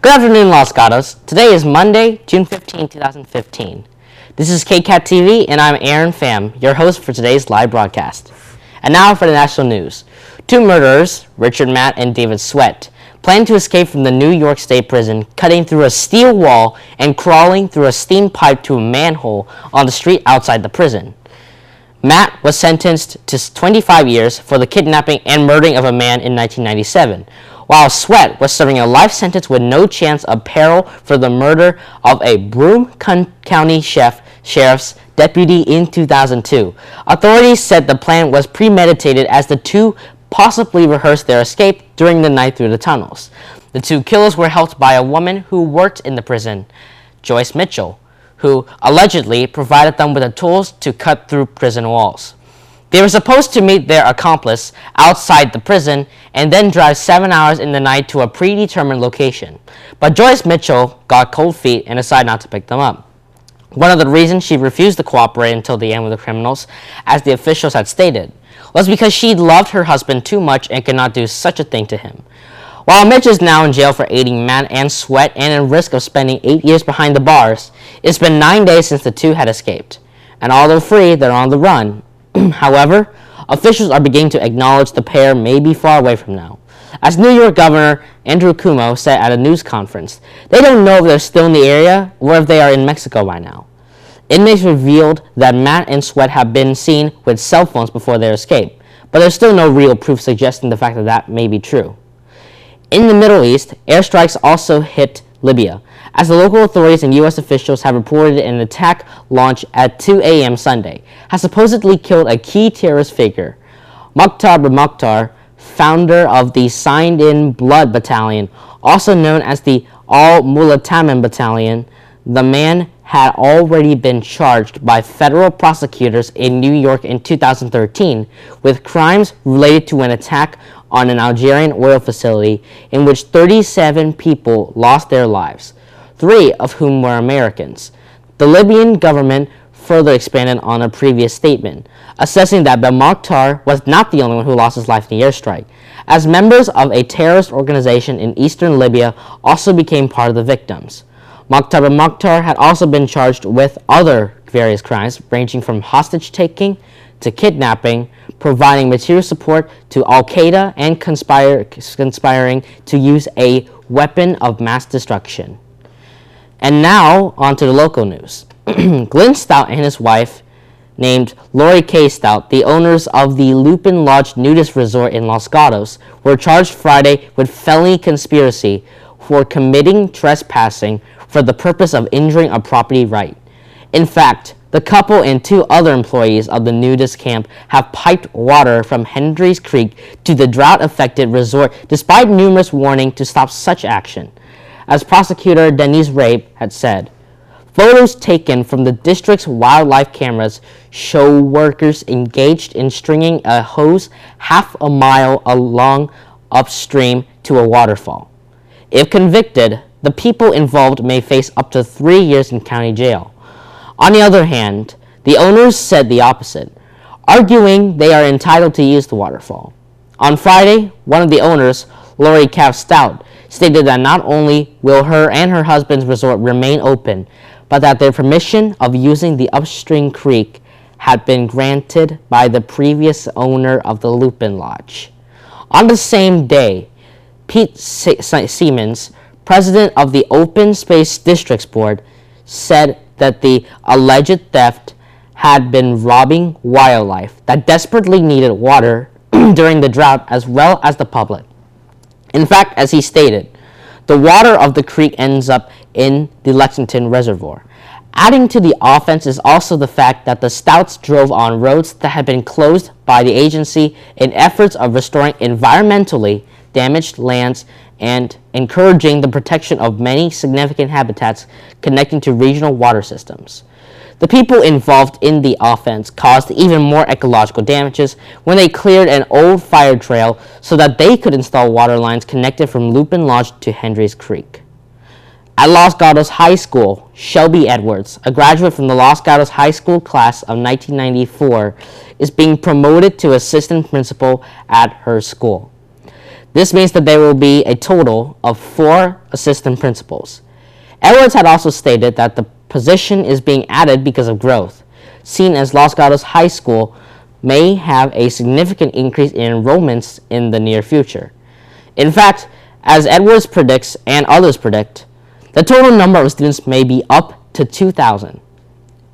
Good afternoon, Los Gatos. Today is Monday, June 15, 2015. This is KCAT TV, and I'm Aaron Pham, your host for today's live broadcast. And now for the national news. Two murderers, Richard Matt and David Sweat, plan to escape from the New York State Prison, cutting through a steel wall and crawling through a steam pipe to a manhole on the street outside the prison. Matt was sentenced to 25 years for the kidnapping and murdering of a man in 1997, while Sweat was serving a life sentence with no chance of parole for the murder of a Broome County Sheriff's deputy in 2002. Authorities said the plan was premeditated as the two possibly rehearsed their escape during the night through the tunnels. The two killers were helped by a woman who worked in the prison, Joyce Mitchell, who allegedly provided them with the tools to cut through prison walls. They were supposed to meet their accomplice outside the prison and then drive 7 hours in the night to a predetermined location. But Joyce Mitchell got cold feet and decided not to pick them up. One of the reasons she refused to cooperate until the end with the criminals, as the officials had stated, was because she loved her husband too much and could not do such a thing to him. While Mitch is now in jail for aiding Matt and Sweat and in risk of spending 8 years behind the bars, it's been 9 days since the two had escaped. And although free, they're on the run. However, officials are beginning to acknowledge the pair may be far away from now. As New York Governor Andrew Cuomo said at a news conference, they don't know if they're still in the area or if they are in Mexico by now. Inmates revealed that Matt and Sweat have been seen with cell phones before their escape, but there's still no real proof suggesting the fact that that may be true. In the Middle East, airstrikes also hit Libya, as the local authorities and U.S. officials have reported an attack launch at 2 a.m. Sunday has supposedly killed a key terrorist figure. Mukhtar, founder of the Signed-In Blood Battalion, also known as the Al-Mulatamin Battalion, the man had already been charged by federal prosecutors in New York in 2013 with crimes related to an attack on an Algerian oil facility in which 37 people lost their lives, 3 of whom were Americans. The Libyan government further expanded on a previous statement, assessing that Mukhtar was not the only one who lost his life in the airstrike, as members of a terrorist organization in eastern Libya also became part of the victims. Mukhtar had also been charged with other various crimes, ranging from hostage-taking to kidnapping, providing material support to Al-Qaeda, and conspiring to use a weapon of mass destruction. And now, on to the local news. Glenn Stout and his wife, named Lori K. Stout, the owners of the Lupin Lodge nudist resort in Los Gatos, were charged Friday with felony conspiracy for committing trespassing for the purpose of injuring a property right. In fact, the couple and 2 other employees of the nudist camp have piped water from Hendry's Creek to the drought-affected resort despite numerous warnings to stop such action. As prosecutor Denise Rape had said, photos taken from the district's wildlife cameras show workers engaged in stringing a hose half a mile along upstream to a waterfall. If convicted, the people involved may face up to 3 years in county jail. On the other hand, the owners said the opposite, arguing they are entitled to use the waterfall. On Friday, one of the owners, Lori K. Stout, stated that not only will her and her husband's resort remain open, but that their permission of using the upstream creek had been granted by the previous owner of the Lupin Lodge. On the same day, Pete Siemens, president of the Open Space Districts Board, said that the alleged theft had been robbing wildlife that desperately needed water during the drought as well as the public. In fact, as he stated, the water of the creek ends up in the Lexington Reservoir. Adding to the offense is also the fact that the Stouts drove on roads that had been closed by the agency in efforts of restoring environmentally damaged lands and encouraging the protection of many significant habitats connecting to regional water systems. The people involved in the offense caused even more ecological damages when they cleared an old fire trail so that they could install water lines connected from Lupin Lodge to Hendry's Creek. At Los Gatos High School, Shelby Edwards, a graduate from the Los Gatos High School class of 1994, is being promoted to assistant principal at her school. This means that there will be a total of 4 assistant principals. Edwards had also stated that the position is being added because of growth, seen as Los Gatos High School may have a significant increase in enrollments in the near future. In fact, as Edwards predicts and others predict, the total number of students may be up to 2,000.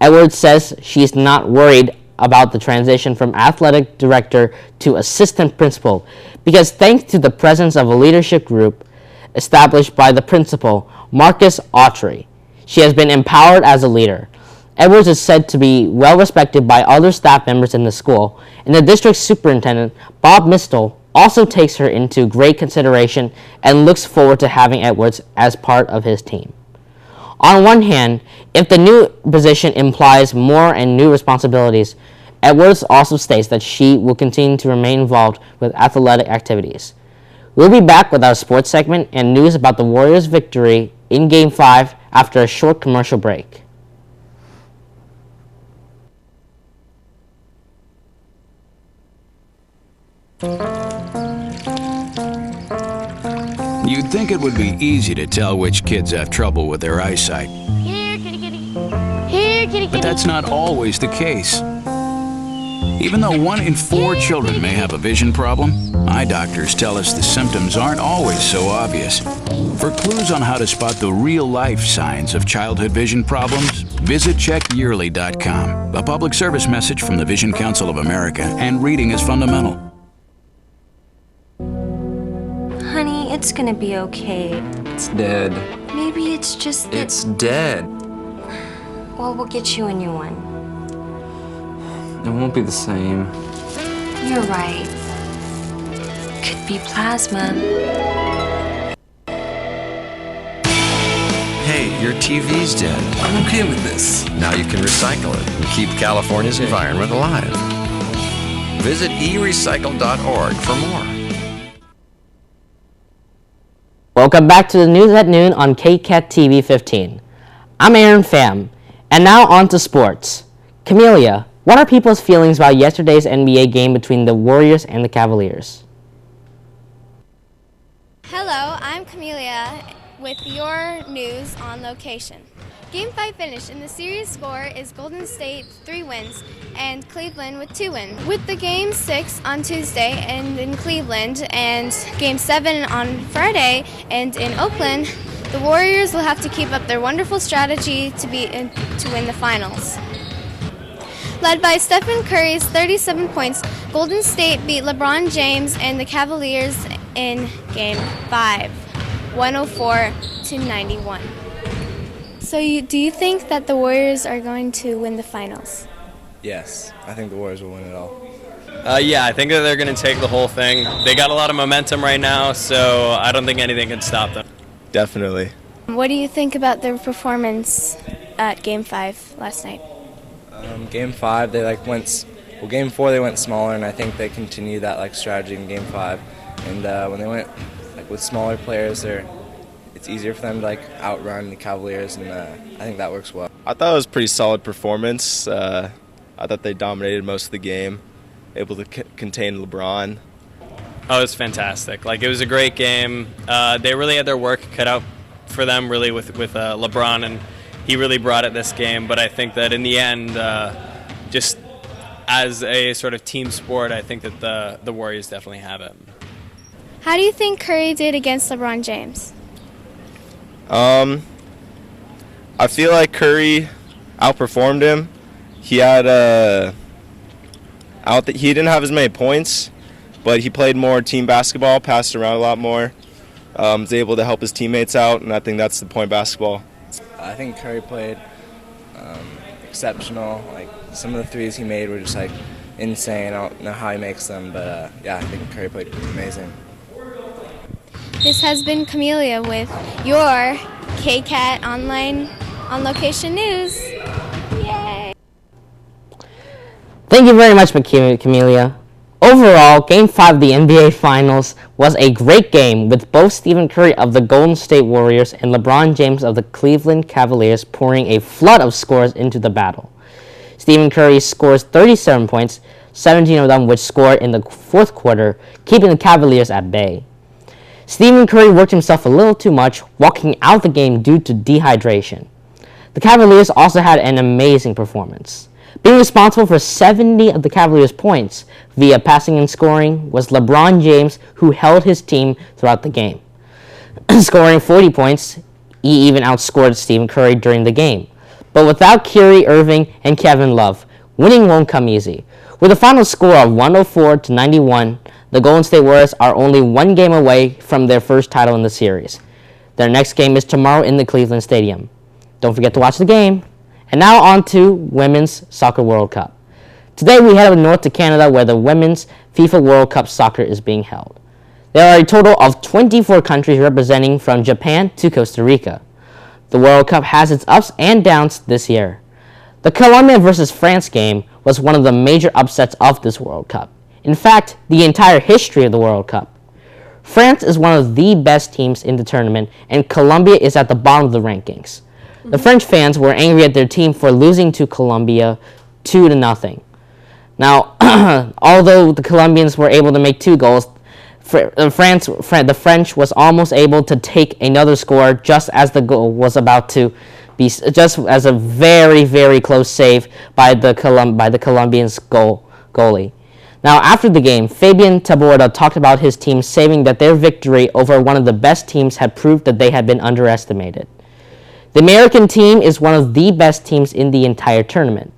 Edwards says she's not worried about the transition from athletic director to assistant principal because thanks to the presence of a leadership group established by the principal, Marcus Autry, she has been empowered as a leader. Edwards is said to be well respected by other staff members in the school, and the district superintendent, Bob Mistel, also takes her into great consideration and looks forward to having Edwards as part of his team. On one hand, if the new position implies more and new responsibilities, Edwards also states that she will continue to remain involved with athletic activities. We'll be back with our sports segment and news about the Warriors' victory in Game 5 after a short commercial break. You'd think it would be easy to tell which kids have trouble with their eyesight. Here, kitty, kitty. Here, kitty, kitty. But that's not always the case. Even though 1 in 4 children may have a vision problem, eye doctors tell us the symptoms aren't always so obvious. For clues on how to spot the real-life signs of childhood vision problems, visit checkyearly.com, a public service message from the Vision Council of America, and reading is fundamental. Honey, it's gonna be okay. It's dead. Maybe it's just that... It's dead. Well, we'll get you a new one. It won't be the same. You're right. Could be plasma. Hey, your TV's dead. I'm okay with this. Now you can recycle it and keep California's environment alive. Visit erecycle.org for more. Welcome back to the news at noon on KCAT TV 15. I'm Aaron Pham, and now on to sports. Camellia, what are people's feelings about yesterday's NBA game between the Warriors and the Cavaliers? Hello, I'm Camellia with your news on location. Game 5 finished, and the series score is Golden State 3 wins and Cleveland with 2 wins. With the Game 6 on Tuesday and in Cleveland and Game 7 on Friday and in Oakland, the Warriors will have to keep up their wonderful strategy to win the finals. Led by Stephen Curry's 37 points, Golden State beat LeBron James and the Cavaliers in Game 5, 104-91. So do you think that the Warriors are going to win the finals? Yes, I think the Warriors will win it all. Yeah, I think that they're going to take the whole thing. They got a lot of momentum right now, so I don't think anything can stop them. Definitely. What do you think about their performance at Game 5 last night? Game 5, they Game 4 they went smaller, and I think they continue that strategy in Game 5. And when they went with smaller players, it's easier for them to outrun the Cavaliers, and I think that works well. I thought it was a pretty solid performance. I thought they dominated most of the game, able to contain LeBron. Oh, it was fantastic. It was a great game. They really had their work cut out for them, really, with LeBron, and he really brought it this game. But I think that in the end, just as a sort of team sport, I think that the Warriors definitely have it. How do you think Curry did against LeBron James? I feel like Curry outperformed him. He had he didn't have as many points, but he played more team basketball, passed around a lot more, was able to help his teammates out, and I think that's the point of basketball. I think Curry played exceptional. Some of the threes he made were just insane. I don't know how he makes them, but yeah, I think Curry played amazing. This has been Camellia with your KCAT Online on Location News. Yay! Thank you very much, Camellia. Overall, Game 5 of the NBA Finals was a great game, with both Stephen Curry of the Golden State Warriors and LeBron James of the Cleveland Cavaliers pouring a flood of scores into the battle. Stephen Curry scores 37 points, 17 of them which scored in the fourth quarter, keeping the Cavaliers at bay. Stephen Curry worked himself a little too much, walking out the game due to dehydration. The Cavaliers also had an amazing performance. Being responsible for 70 of the Cavaliers' points via passing and scoring was LeBron James, who held his team throughout the game. Scoring 40 points, he even outscored Stephen Curry during the game. But without Kyrie Irving and Kevin Love, winning won't come easy. With a final score of 104-91, the Golden State Warriors are only one game away from their first title in the series. Their next game is tomorrow in the Cleveland Stadium. Don't forget to watch the game. And now on to Women's Soccer World Cup. Today we head up north to Canada where the Women's FIFA World Cup Soccer is being held. There are a total of 24 countries representing from Japan to Costa Rica. The World Cup has its ups and downs this year. The Colombia versus France game was one of the major upsets of this World Cup. In fact, the entire history of the World Cup. France is one of the best teams in the tournament, and Colombia is at the bottom of the rankings. The French fans were angry at their team for losing to Colombia 2-0. Now, although the Colombians were able to make 2 goals, the French was almost able to take another score just as the goal was about to be, just as a very, very close save by the Colombians' goalie. Now, after the game, Fabian Taborda talked about his team, saying that their victory over one of the best teams had proved that they had been underestimated. The American team is one of the best teams in the entire tournament.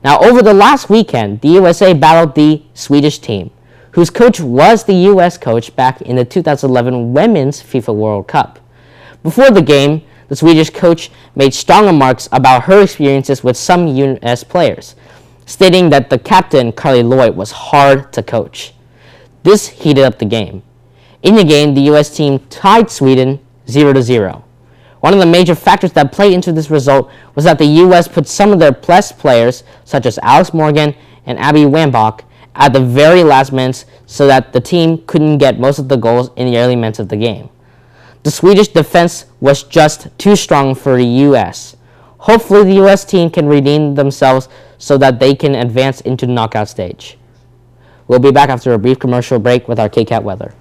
Now, over the last weekend, the USA battled the Swedish team, whose coach was the U.S. coach back in the 2011 Women's FIFA World Cup. Before the game, the Swedish coach made strong remarks about her experiences with some U.S. players, stating that the captain, Carly Lloyd, was hard to coach. This heated up the game. In the game, the U.S. team tied Sweden 0-0. One of the major factors that played into this result was that the U.S. put some of their best players, such as Alex Morgan and Abby Wambach, at the very last minutes so that the team couldn't get most of the goals in the early minutes of the game. The Swedish defense was just too strong for the U.S. Hopefully the U.S. team can redeem themselves so that they can advance into the knockout stage. We'll be back after a brief commercial break with our KCAT weather.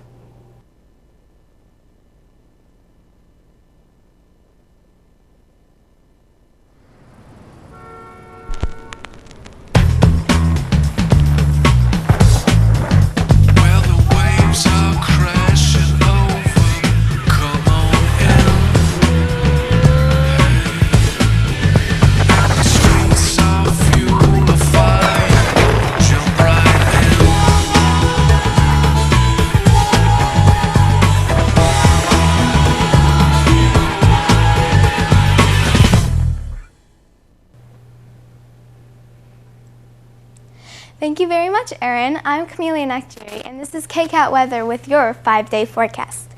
Thank you very much, Erin. I'm Camelia Nakjiri, and this is KCAT Weather with your 5-day forecast.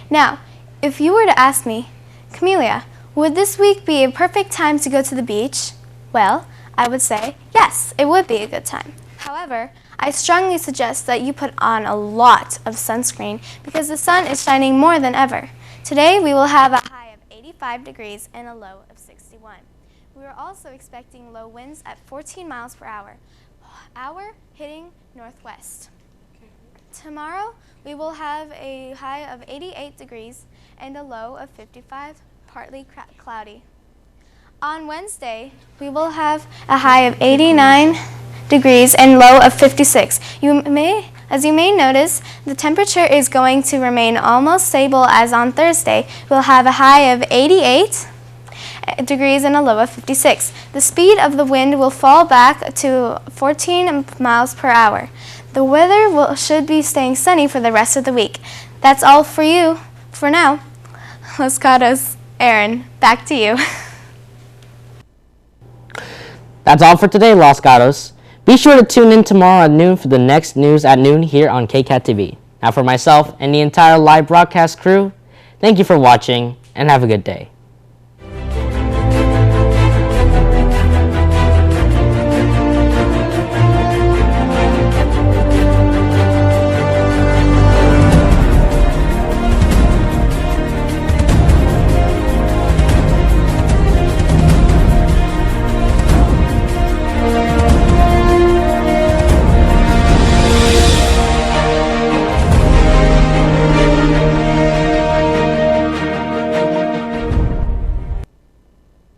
Now, if you were to ask me, Camelia, would this week be a perfect time to go to the beach? Well, I would say, yes, it would be a good time. However, I strongly suggest that you put on a lot of sunscreen because the sun is shining more than ever. Today, we will have a high of 85 degrees and a low of 61. We are also expecting low winds at 14 miles per hour. Hitting northwest. Tomorrow, we will have a high of 88 degrees and a low of 55, partly cloudy. On Wednesday, we will have a high of 89 degrees and low of 56. As you may notice, the temperature is going to remain almost stable as on Thursday. We'll have a high of 88 degrees and a low of 56. The speed of the wind will fall back to 14 miles per hour. The weather should be staying sunny for the rest of the week. That's all for you for now. Los Gatos, Erin, back to you. That's all for today, Los Gatos. Be sure to tune in tomorrow at noon for the next news at noon here on KCAT TV. Now for myself and the entire live broadcast crew, thank you for watching and have a good day.